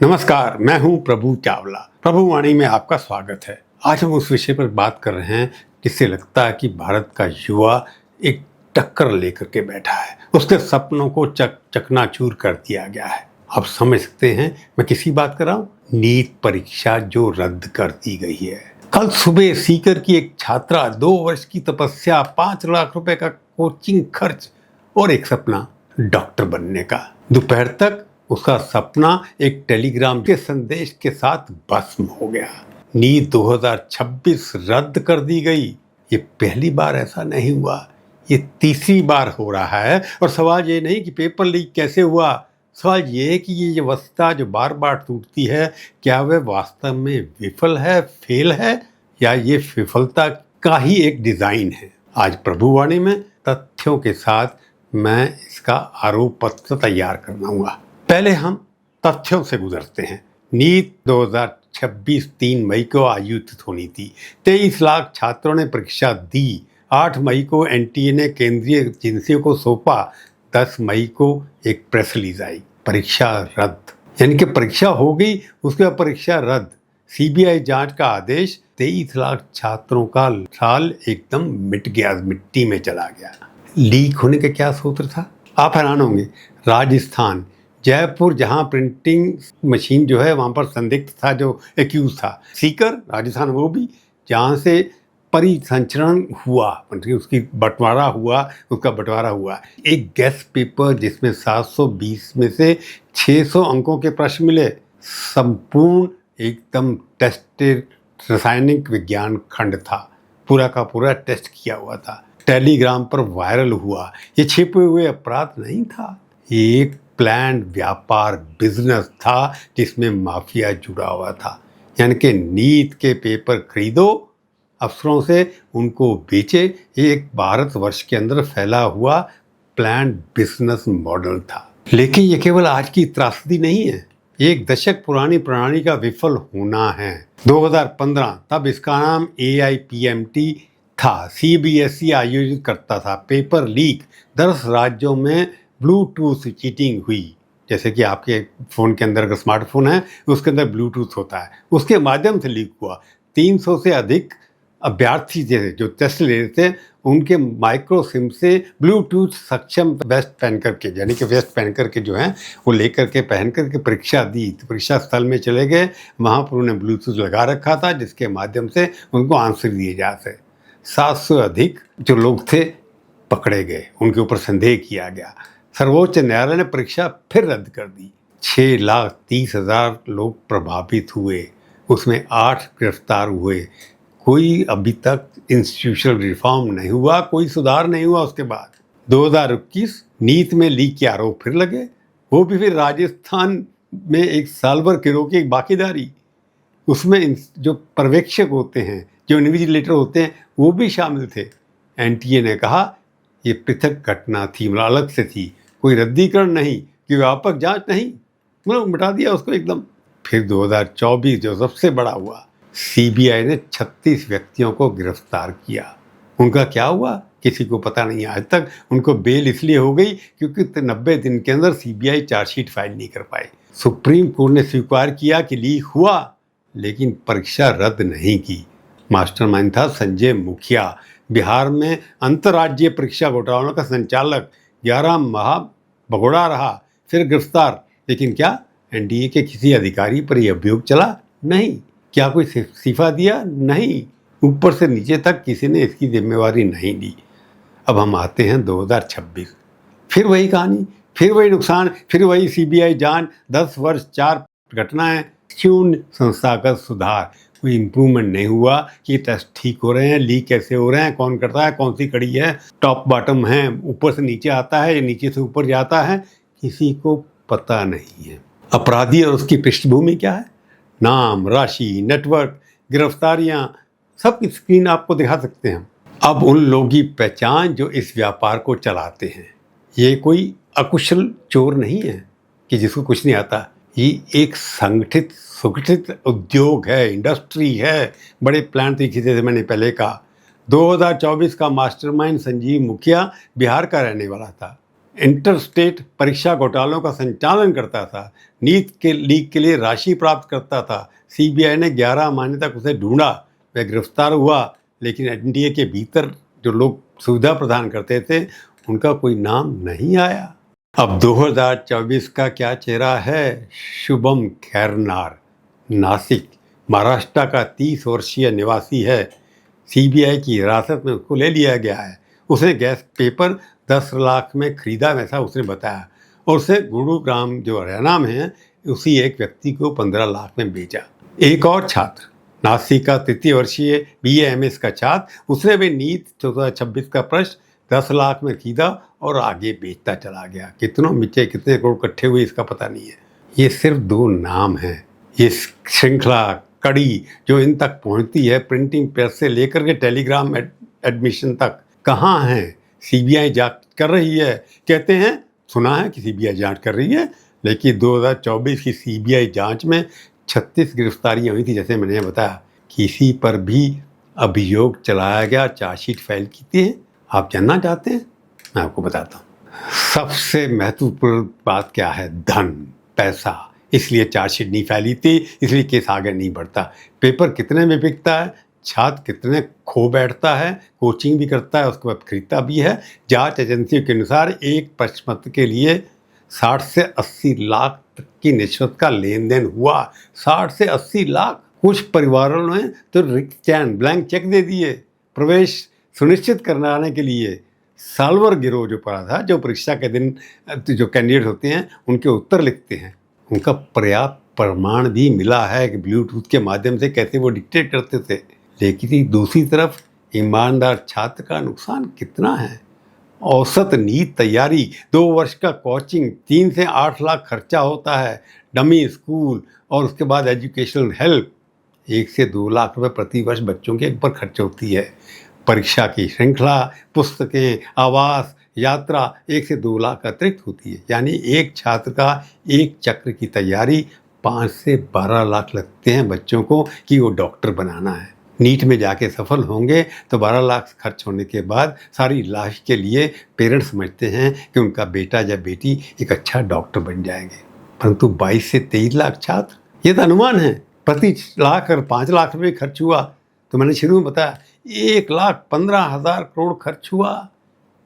नमस्कार, मैं हूं प्रभु चावला। प्रभु वाणी में आपका स्वागत है। आज हम उस विषय पर बात कर रहे हैं जिससे लगता है कि भारत का युवा एक टक्कर लेकर के बैठा है। उसके सपनों को चकनाचूर कर दिया गया है। आप समझ सकते हैं मैं किसी बात कर रहा हूँ? नीट परीक्षा जो रद्द कर दी गई है। कल सुबह सीकर की एक छात्रा 2 वर्ष की तपस्या, 5 लाख रुपए का कोचिंग खर्च और एक सपना डॉक्टर बनने का। दोपहर तक उसका सपना एक टेलीग्राम के संदेश के साथ भस्म हो गया। नीट 2026 रद्द कर दी गई। ये पहली बार ऐसा नहीं हुआ, ये तीसरी बार हो रहा है। और सवाल ये नहीं कि पेपर लीक कैसे हुआ, सवाल ये है कि ये व्यवस्था जो बार बार टूटती है, क्या वह वास्तव में विफल है, फेल है, या ये विफलता का ही एक डिजाइन है। आज प्रभुवाणी में तथ्यों के साथ मैं इसका आरोप पत्र तैयार करवाऊंगा। पहले हम तथ्यों से गुजरते हैं। नीट 2026 3 मई को आयोजित होनी थी। 23 लाख छात्रों ने परीक्षा दी। 8 मई को एनटीए ने केंद्रीय एजेंसियों को सौंपा। 10 मई को एक प्रेस रिलीज आई, परीक्षा रद्द। यानी कि परीक्षा हो गई, उसके बाद परीक्षा रद्द। सीबीआई जांच का आदेश। 23 लाख छात्रों का साल एकदम मिट गया, मिट्टी में चला गया। लीक होने का क्या सूत्र था? आप हैरान होंगे। राजस्थान, जयपुर, जहां प्रिंटिंग मशीन जो है वहां पर संदिग्ध था, जो एक्यूज था। सीकर, राजस्थान, वो भी जहां से परिसंचरण हुआ, उसका बंटवारा हुआ। एक गेस्ट पेपर जिसमें 720 में से 600 अंकों के प्रश्न मिले। संपूर्ण एकदम टेस्टेड रासायनिक विज्ञान खंड था, पूरा का पूरा टेस्ट किया हुआ था। टेलीग्राम पर वायरल हुआ। ये छिपे हुए अपराध नहीं था, एक प्लान व्यापार बिजनेस था जिसमें माफिया जुड़ा हुआ था। यानी कि नीट के पेपर खरीदो अफसरों से, उनको बेचे। ये एक भारतवर्ष के अंदर फैला हुआ प्लान बिजनेस मॉडल था। लेकिन ये केवल आज की त्रासदी नहीं है, ये एक दशक पुरानी प्रणाली का विफल होना है। 2015 तब इसका नाम AIPMT था। CBSE आयोजित करता था। Paper leak. 10 राज्यों में ब्लूटूथ चीटिंग हुई। जैसे कि आपके फ़ोन के अंदर अगर स्मार्टफोन है, उसके अंदर ब्लूटूथ होता है, उसके माध्यम से लीक हुआ। 300 से अधिक अभ्यर्थी जो टेस्ट ले रहे थे, उनके माइक्रो सिम से ब्लूटूथ सक्षम वेस्ट पहन करके, यानी कि वेस्ट पहन करके जो है वो लेकर के पहन करके परीक्षा दी। तो परीक्षा स्थल में चले गए, वहाँ पर उन्हें ब्लूटूथ लगा रखा था जिसके माध्यम से उनको आंसर दिए जाते। 700 अधिक जो लोग थे पकड़े गए, उनके ऊपर संदेह किया गया। सर्वोच्च न्यायालय ने परीक्षा फिर रद्द कर दी। 6,30,000 लोग प्रभावित हुए, उसमें 8 गिरफ्तार हुए। कोई अभी तक इंस्टीट्यूशनल रिफॉर्म नहीं हुआ, कोई सुधार नहीं हुआ। उसके बाद 2021 नीट में लीक के आरोप फिर लगे, वो भी फिर राजस्थान में एक सालभर गिरोह की एक बाकीदारी। उसमें जो पर्यवेक्षक होते हैं, जो इन्विजिलेटर होते हैं, वो भी शामिल थे। एनटीए ने कहा ये पृथक घटना थी, मतलब अलग से थी, कोई रद्दीकरण नहीं, कि व्यापक जांच नहीं, मतलब मिटा दिया उसको एकदम। फिर 2024 जो सबसे बड़ा हुआ, सीबीआई ने 36 व्यक्तियों को गिरफ्तार किया। उनका क्या हुआ किसी को पता नहीं आज तक। उनको बेल इसलिए हो गई क्योंकि 90 दिन के अंदर सीबीआई चार्जशीट फाइल नहीं कर पाई। सुप्रीम कोर्ट ने स्वीकार किया कि लीक हुआ, लेकिन परीक्षा रद्द नहीं की। मास्टरमाइंड था संजय मुखिया। बिहार में अंतर्राज्यीय परीक्षा घोटालों का संचालक 11 माह भगोड़ा रहा, फिर गिरफ्तार। लेकिन क्या एनडीए के किसी अधिकारी पर यह अभियोग चला? नहीं। क्या कोई इस्तीफा दिया? नहीं। ऊपर से नीचे तक किसी ने इसकी जिम्मेवारी नहीं ली। अब हम आते हैं 2026, फिर वही कहानी, फिर वही नुकसान, फिर वही सीबीआई जांच। 10 वर्ष 4 घटनाएं, शून्य संस्थागत सुधार। कोई इम्प्रूवमेंट नहीं हुआ कि टेस्ट ठीक हो रहे हैं, लीक कैसे हो रहे हैं, कौन करता है, कौन सी कड़ी है, टॉप बॉटम है, ऊपर से नीचे आता है या नीचे से ऊपर जाता है, किसी को पता नहीं है। अपराधी और उसकी पृष्ठभूमि क्या है, नाम, राशि, नेटवर्क, गिरफ्तारियां, सब की स्क्रीन आपको दिखा सकते हैं। अब उन लोगों की पहचान जो इस व्यापार को चलाते हैं, ये कोई अकुशल चोर नहीं है कि जिसको कुछ नहीं आता। ये एक संगठित सुगठित उद्योग है, इंडस्ट्री है, बड़े प्लान तरीके से मैंने पहले कहा। 2024 का मास्टरमाइंड संजीव मुखिया बिहार का रहने वाला था। इंटर स्टेट परीक्षा घोटालों का संचालन करता था, नीट के लीक के लिए राशि प्राप्त करता था। सीबीआई ने 11 महीने तक उसे ढूंढा, वह गिरफ्तार हुआ, लेकिन एनडीए के भीतर जो लोग सुविधा प्रदान करते थे उनका कोई नाम नहीं आया। अब 2024 का क्या चेहरा है? शुभम खैरनार, नासिक, महाराष्ट्र का 30 वर्षीय निवासी है। सीबीआई की हिरासत में उसको ले लिया गया है। उसने गैस पेपर 10 लाख में खरीदा, वैसा उसने बताया, और उसे गुरुग्राम जो हरियाणा में है उसी एक व्यक्ति को 15 लाख में बेचा। एक और छात्र, नासिक का 33 वर्षीय BA-MS का छात्र, उसने भी नीट 2026 का प्रश्न 10 लाख में खरीदा और आगे बेचता चला गया। कितनों मिचे, कितने करोड़ इकट्ठे हुए इसका पता नहीं है। ये सिर्फ 2 नाम हैं। ये श्रृंखला, कड़ी जो इन तक पहुंचती है, प्रिंटिंग प्रेस से लेकर के टेलीग्राम एडमिशन तक, कहाँ है? सीबीआई जांच कर रही है, कहते हैं, सुना है कि सीबीआई जांच कर रही है, लेकिन 2024 की सीबीआई जांच में 36 गिरफ्तारियां हुई थी। जैसे मैंने बताया, किसी पर भी अभियोग चलाया गया, चार्जशीट फाइल की थी। आप जानना चाहते हैं? मैं आपको बताता हूँ। सबसे महत्वपूर्ण बात क्या है? धन, पैसा। इसलिए चार्जशीट नहीं फैली थी, इसलिए केस आगे नहीं बढ़ता। पेपर कितने में बिकता है, छात्र कितने खो बैठता है, कोचिंग भी करता है, उसके बाद खरीदता भी है। जांच एजेंसियों के अनुसार एक प्रश्न पत्र के लिए 60 से 80 लाख तक की रिश्वत का लेन देन हुआ। 60 से 80 लाख। कुछ परिवारों ने तो ब्लैंक चेक दे दिए प्रवेश सुनिश्चित कराने के लिए। साल्वर गिरोह जो पड़ा था, जो परीक्षा के दिन जो कैंडिडेट होते हैं उनके उत्तर लिखते हैं, उनका पर्याप्त प्रमाण भी मिला है कि ब्लूटूथ के माध्यम से कैसे वो डिक्टेट करते थे। लेकिन दूसरी तरफ ईमानदार छात्र का नुकसान कितना है? औसत नीट तैयारी, 2 वर्ष का कोचिंग, 3 से 8 लाख खर्चा होता है, डमी स्कूल और उसके बाद एजुकेशनल हेल्प, 1 से 2 लाख रुपए प्रति वर्ष बच्चों के ऊपर खर्च होती है। परीक्षा की श्रृंखला, पुस्तकें, आवास, यात्रा 1 से 2 लाख अतिरिक्त होती है। यानी एक छात्र का एक चक्र की तैयारी 5 से 12 लाख लगते हैं बच्चों को कि वो डॉक्टर बनाना है। नीट में जाके सफल होंगे तो 12 लाख खर्च होने के बाद सारी लाइफ के लिए पेरेंट्स समझते हैं कि उनका बेटा या बेटी एक अच्छा डॉक्टर बन जाएंगे। परंतु 22 से 23 लाख छात्र, ये तो अनुमान है। प्रति लाख अगर 5 लाख रुपये खर्च हुआ तो मैंने शुरू में बताया 1,15,000 करोड़ खर्च हुआ।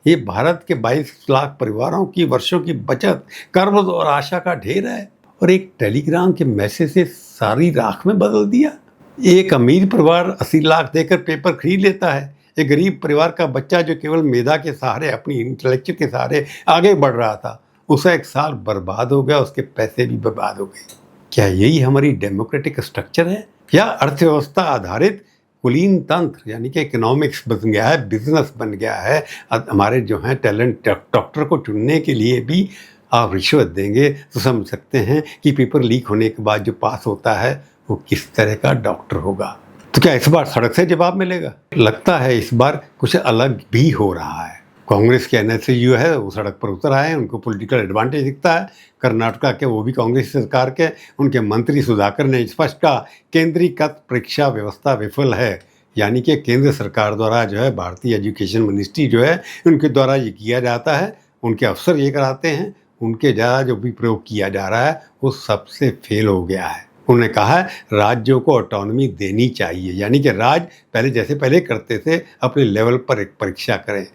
ये भारत के 22 लाख परिवारों की वर्षों की बचत, कर्ज और आशा का ढेर है। और एक टेलीग्राम के मैसेज से सारी राख में बदल दिया। एक अमीर परिवार 80 लाख देकर पेपर खरीद लेता है। एक गरीब परिवार का बच्चा जो केवल मेधा के सहारे, अपनी इंटेलेक्चुअल के सहारे आगे बढ़ रहा था, उसका 1 साल बर्बाद हो गया, उसके पैसे भी बर्बाद हो गए। क्या यही हमारी डेमोक्रेटिक स्ट्रक्चर है? या अर्थव्यवस्था आधारित कुलीन तंत्र यानी कि इकोनॉमिक्स बन गया है, बिजनेस बन गया है? हमारे जो हैं टैलेंट डॉक्टर को चुनने के लिए भी आप रिश्वत देंगे तो समझ सकते हैं कि पेपर लीक होने के बाद जो पास होता है वो किस तरह का डॉक्टर होगा। तो क्या इस बार सड़क से जवाब मिलेगा? लगता है इस बार कुछ अलग भी हो रहा है। कांग्रेस के NSU जो है वो सड़क पर उतर आए हैं, उनको पॉलिटिकल एडवांटेज दिखता है। कर्नाटका के वो भी कांग्रेस सरकार के, उनके मंत्री सुधाकर ने स्पष्ट कहा केंद्रीकृत परीक्षा व्यवस्था विफल है। यानी कि केंद्र सरकार द्वारा जो है, भारतीय एजुकेशन मिनिस्ट्री जो है, उनके द्वारा ये किया जाता है, उनके अफसर ये कराते हैं, उनके द्वारा जो भी प्रयोग किया जा रहा है वो सबसे फेल हो गया है। उन्होंने कहा है राज्यों को ऑटोनॉमी देनी चाहिए, यानी कि राज्य पहले जैसे पहले करते थे अपने लेवल पर एक परीक्षा करें।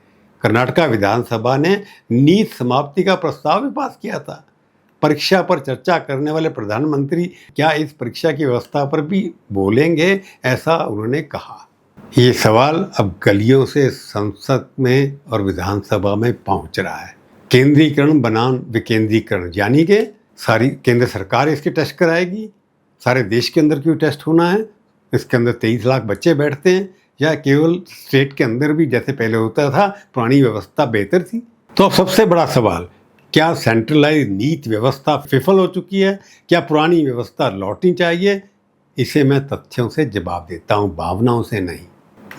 कर्नाटका विधानसभा ने नीट समाप्ति का प्रस्ताव भी पास किया था। परीक्षा पर चर्चा करने वाले प्रधानमंत्री क्या इस परीक्षा की व्यवस्था पर भी बोलेंगे, ऐसा उन्होंने कहा। ये सवाल अब गलियों से संसद में और विधानसभा में पहुंच रहा है। केंद्रीकरण बनाम विकेंद्रीकरण, यानी कि सारी केंद्र सरकार इसके टेस्ट कराएगी, सारे देश के अंदर क्यों टेस्ट होना है? इसके अंदर 23 लाख बच्चे बैठते हैं, या केवल स्टेट के अंदर भी जैसे पहले होता था पुरानी व्यवस्था बेहतर थी? तो अब सबसे बड़ा सवाल, क्या सेंट्रलाइज नीट व्यवस्था विफल हो चुकी है? क्या पुरानी व्यवस्था लौटनी चाहिए? इसे मैं तथ्यों से जवाब देता हूँ, भावनाओं से नहीं।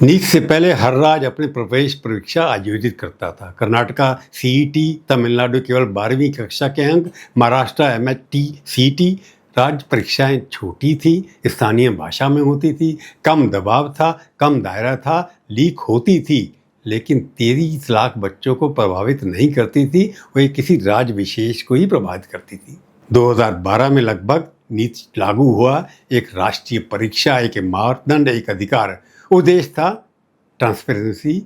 नीट से पहले हर राज्य अपने प्रवेश परीक्षा आयोजित करता था। कर्नाटका CET, तमिलनाडु केवल 12वीं कक्षा के अंक, महाराष्ट्र MHT, CET। राज्य परीक्षाएं छोटी थी, स्थानीय भाषा में होती थी, कम दबाव था, कम दायरा था, लीक होती थी, लेकिन 23 लाख बच्चों को प्रभावित नहीं करती थी, वो एक किसी राज्य विशेष को ही प्रभावित करती थी। 2012 में लगभग नीति लागू हुआ। एक राष्ट्रीय परीक्षा, एक मापदंड, एक अधिकार। उद्देश्य था ट्रांसपेरेंसी,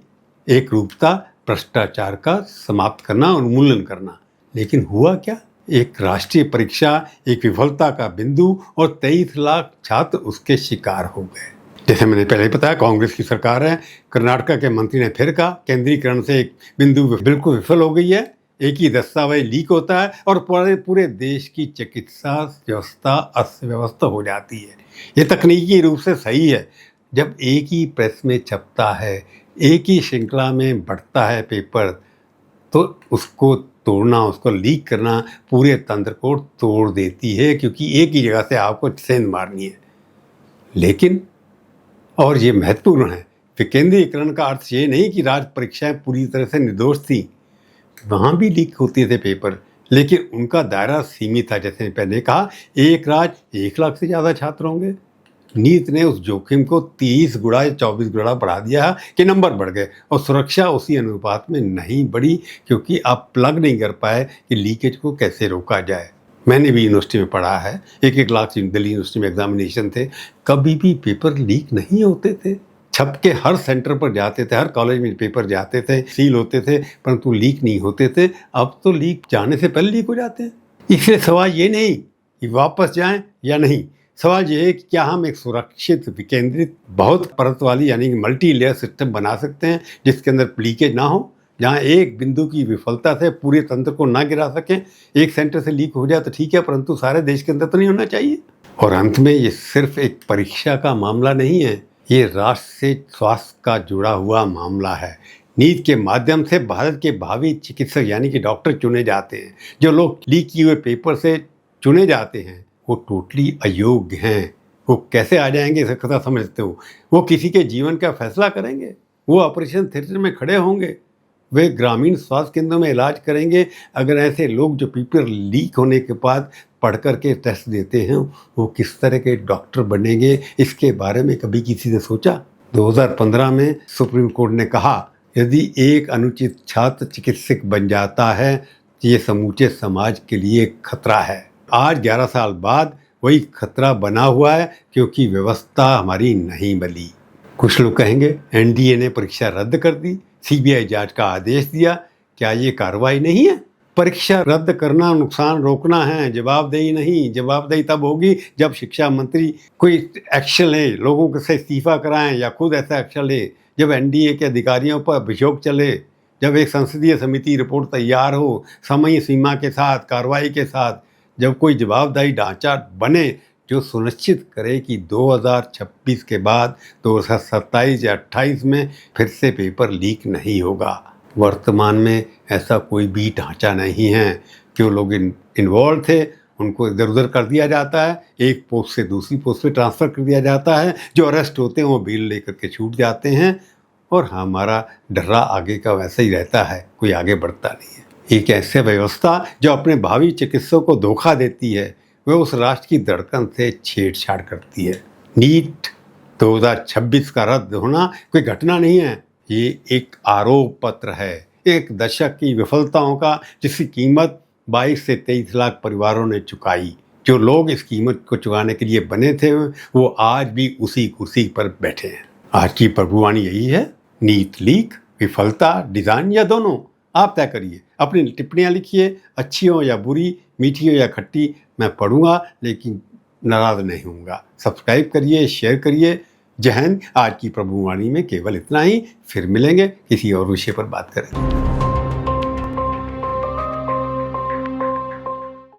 एक रूपता, भ्रष्टाचार का समाप्त करना, उन्मूलन करना। लेकिन हुआ क्या? एक राष्ट्रीय परीक्षा एक विफलता का बिंदु और 23 लाख छात्र उसके शिकार हो गए। जैसे मैंने पहले ही बताया, कांग्रेस की सरकार है। कर्नाटक के मंत्री ने फिर कहा केंद्रीकरण से एक बिंदु बिल्कुल विफल हो गई है। एक ही दस्तावेज लीक होता है और पूरे देश की चिकित्सा व्यवस्था अस्त व्यवस्था हो जाती है। ये तकनीकी रूप से सही है। जब एक ही प्रेस में छपता है, एक ही श्रृंखला में बढ़ता है पेपर, तो उसको तोड़ना, उसको लीक करना पूरे तंत्र को तोड़ देती है, क्योंकि एक ही जगह से आपको सेंध मारनी है। लेकिन और ये महत्वपूर्ण है, विकेंद्रीकरण का अर्थ ये नहीं कि राज्य परीक्षाएं पूरी तरह से निर्दोष थी। वहाँ भी लीक होते थे पेपर, लेकिन उनका दायरा सीमित था। जैसे पहले कहा, एक राज्य 1 लाख से ज़्यादा छात्र होंगे। नीति ने उस जोखिम को 30 गुणा या 24 गुणा बढ़ा दिया कि नंबर बढ़ गए और सुरक्षा उसी अनुपात में नहीं बढ़ी, क्योंकि आप प्लग नहीं कर पाए कि लीकेज को कैसे रोका जाए। मैंने भी यूनिवर्सिटी में पढ़ा है, 1-1 लाख दिल्ली यूनिवर्सिटी में एग्जामिनेशन थे, कभी भी पेपर लीक नहीं होते थे। छप के हर सेंटर पर जाते थे, हर कॉलेज में पेपर जाते थे, सील होते थे, परंतु लीक नहीं होते थे। अब तो लीक जाने से पहले लीक हो जाते हैं। इसलिए सवाल ये नहीं कि वापस जाएं या नहीं, सवाल ये है कि क्या हम एक सुरक्षित, विकेंद्रित, बहुत परत वाली यानी कि मल्टी लेयर सिस्टम बना सकते हैं, जिसके अंदर लीकेज ना हो, जहाँ एक बिंदु की विफलता से पूरे तंत्र को ना गिरा सकें। एक सेंटर से लीक हो जाए तो ठीक है, परंतु सारे देश के अंदर तो नहीं होना चाहिए। और अंत में ये सिर्फ एक परीक्षा का मामला नहीं है, ये राष्ट्र से स्वास्थ्य का जुड़ा हुआ मामला है। नीति के माध्यम से भारत के भावी चिकित्सक यानी कि डॉक्टर चुने जाते हैं। जो लोग लीक किए हुए पेपर से चुने जाते हैं वो टोटली अयोग्य हैं। वो कैसे आ जाएंगे इसका कथा समझते हो? वो किसी के जीवन का फैसला करेंगे, वो ऑपरेशन थिएटर में खड़े होंगे, वे ग्रामीण स्वास्थ्य केंद्रों में इलाज करेंगे। अगर ऐसे लोग जो पेपर लीक होने के बाद पढ़ कर के टेस्ट देते हैं, वो किस तरह के डॉक्टर बनेंगे, इसके बारे में कभी किसी ने सोचा? 2015 में सुप्रीम कोर्ट ने कहा, यदि एक अनुचित छात्र चिकित्सक बन जाता है तो ये समूचे समाज के लिए खतरा है। आज 11 साल बाद वही खतरा बना हुआ है, क्योंकि व्यवस्था हमारी नहीं बनी। कुछ लोग कहेंगे एनडीए ने परीक्षा रद्द कर दी, सीबीआई जांच का आदेश दिया, क्या ये कार्रवाई नहीं है? परीक्षा रद्द करना नुकसान रोकना है, जवाबदेही नहीं। जवाबदेही तब होगी जब शिक्षा मंत्री कोई एक्शन ले, लोगों से इस्तीफा कराएं या खुद ऐसा एक्शन ले, जब एनडीए के अधिकारियों पर अभियोग चले, जब एक संसदीय समिति रिपोर्ट तैयार हो, समय सीमा के साथ, कार्रवाई के साथ, जब कोई जवाबदेही ढांचा बने जो सुनिश्चित करे कि 2026 के बाद 2027 या 28 में फिर से पेपर लीक नहीं होगा। वर्तमान में ऐसा कोई भी ढांचा नहीं है। जो लोग इन्वॉल्व थे उनको इधर उधर कर दिया जाता है, एक पोस्ट से दूसरी पोस्ट पे ट्रांसफ़र कर दिया जाता है। जो अरेस्ट होते हैं वो बेल लेकर के छूट जाते हैं और हमारा डर्रा आगे का वैसा ही रहता है, कोई आगे बढ़ता नहीं है। एक ऐसी व्यवस्था जो अपने भावी चिकित्सकों को धोखा देती है, वह उस राष्ट्र की धड़कन से छेड़छाड़ करती है। नीट 2026 का रद्द होना कोई घटना नहीं है, ये एक आरोप पत्र है, एक दशक की विफलताओं का, जिसकी कीमत 22 से 23 लाख परिवारों ने चुकाई। जो लोग इस कीमत को चुकाने के लिए बने थे वो आज भी उसी कुर्सी पर बैठे हैं। आज की प्रभुवाणी यही है, नीट लीक, विफलता, डिजाइन या दोनों, आप तय करिए। अपनी टिप्पणियाँ लिखिए, अच्छी हो या बुरी, मीठी हो या खट्टी, मैं पढ़ूंगा लेकिन नाराज नहीं होऊंगा। सब्सक्राइब करिए, शेयर करिए। जय हिंद। आज की प्रभुवाणी में केवल इतना ही, फिर मिलेंगे, किसी और विषय पर बात करेंगे।